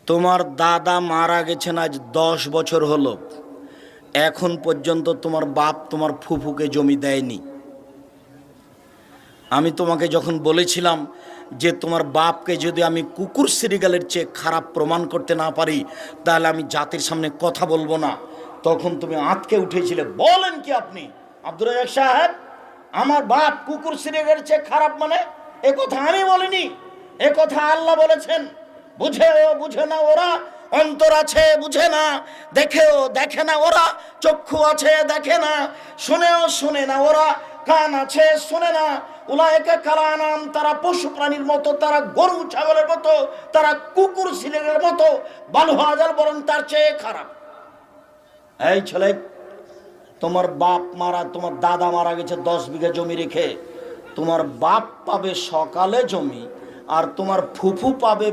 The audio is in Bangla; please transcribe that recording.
তোমার দাদা মারা গেছেন আজ 10 বছর হলো, এখন পর্যন্ত তোমার বাপ তোমার ফুফুকে জমি দেয়নি। আমি তোমাকে যখন বলেছিলাম যে তোমার বাপকে যদি আমি কুকুর শ্রীগালের চেয়ে খারাপ প্রমাণ করতে না পারি তাহলে আমি জাতির সামনে কথা বলবো না, তখন তুমি আঁতকে উঠেছিলে। বলেন কি আপনি আব্দুর রাজ্জাক সাহেব, আমার বাপ কুকুর শ্রীগালের চেয়ে খারাপ? মানে এ কথা আমি বলিনি, এ কথা আল্লাহ বলেছেন। বুঝেও বুঝে না ওরা, অন্তর আছে বুঝে না, দেখেও দেখে না ওরা, চক্ষু আছে দেখে না, শুনেও শুনে না ওরা, কান আছে শুনে না। উলায়েকা কালানাম, তারা পশু প্রাণীর মতো, তারা গরু ছাগলের মতো, তারা কুকুর শিলের মতো, বালুহাজাল বরং তার চেয়ে খারাপ। এই ছেলে, তোমার বাপ মারা, তোমার দাদা মারা গেছে 10 বিঘা জমি রেখে। তোমার বাপ পাবে সকালে জমি আর তোমার ফুফু পাবে